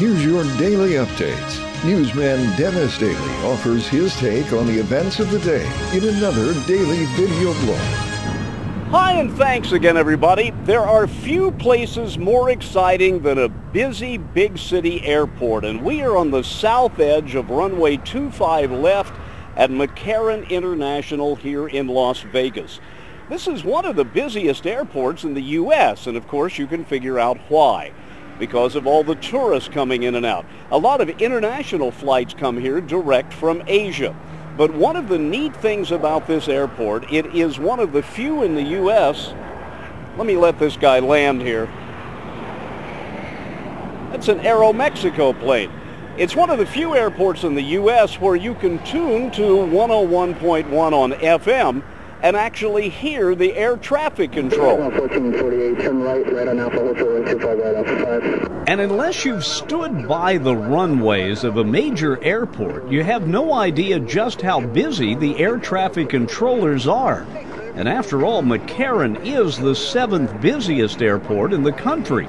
Here's your daily updates. Newsman Dennis Daly offers his take on the events of the day in another daily video blog. Hi, and thanks again, everybody. There are few places more exciting than a busy big city airport, and we are on the south edge of runway 25 left at McCarran International here in Las Vegas. This is one of the busiest airports in the U.S., and of course you can figure out why. Because of all the tourists coming in and out. A lot of international flights come here direct from Asia. But one of the neat things about this airport, it is one of the few in the U.S. Let me let this guy land here. That's an Aeromexico plane. It's one of the few airports in the U.S. where you can tune to 101.1 on FM and actually hear the air traffic control. 1448, turn right on Alpha Hotel 125 right Alpha 5. And unless you've stood by the runways of a major airport, you have no idea just how busy the air traffic controllers are. And after all, McCarran is the 7th busiest airport in the country.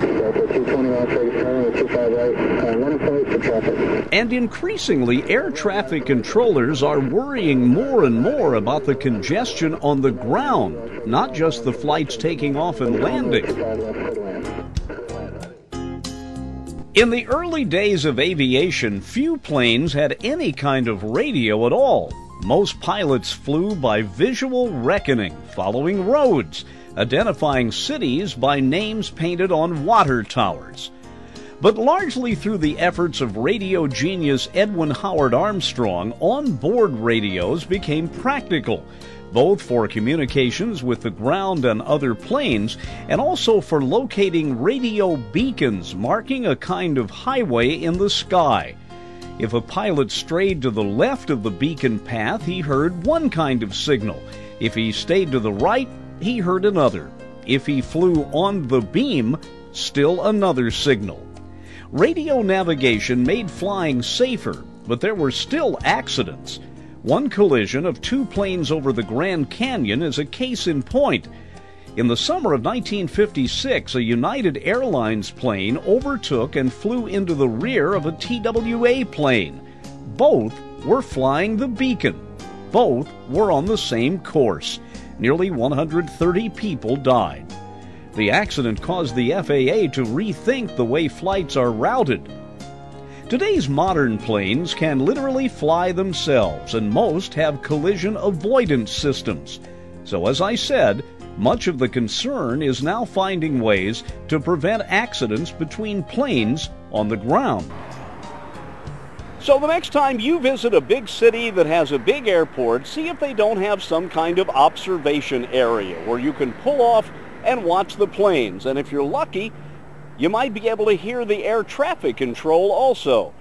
And increasingly, air traffic controllers are worrying more and more about the congestion on the ground, not just the flights taking off and landing. In the early days of aviation, few planes had any kind of radio at all. Most pilots flew by visual reckoning, following roads, identifying cities by names painted on water towers. But largely through the efforts of radio genius Edwin Howard Armstrong, on-board radios became practical, both for communications with the ground and other planes, and also for locating radio beacons marking a kind of highway in the sky. If a pilot strayed to the left of the beacon path, he heard one kind of signal. If he stayed to the right, he heard another. If he flew on the beam, still another signal. Radio navigation made flying safer, but there were still accidents. One collision of two planes over the Grand Canyon is a case in point. In the summer of 1956, a United Airlines plane overtook and flew into the rear of a TWA plane. Both were flying the beacon. Both were on the same course. Nearly 130 people died. The accident caused the FAA to rethink the way flights are routed. Today's modern planes can literally fly themselves, and most have collision avoidance systems. So as I said, much of the concern is now finding ways to prevent accidents between planes on the ground. So the next time you visit a big city that has a big airport, see if they don't have some kind of observation area where you can pull off and watch the planes. And if you're lucky, you might be able to hear the air traffic control also.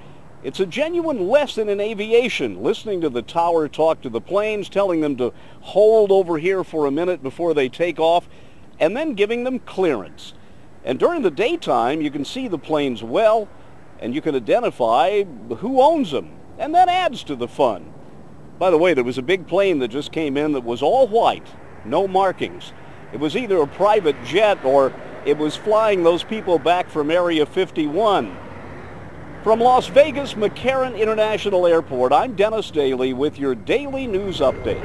It's a genuine lesson in aviation, listening to the tower talk to the planes, telling them to hold over here for a minute before they take off, and then giving them clearance. And during the daytime, you can see the planes well, and you can identify who owns them, and that adds to the fun. By the way, there was a big plane that just came in that was all white, no markings. It was either a private jet or it was flying those people back from Area 51. From Las Vegas, McCarran International Airport, I'm Dennis Daly with your daily news update.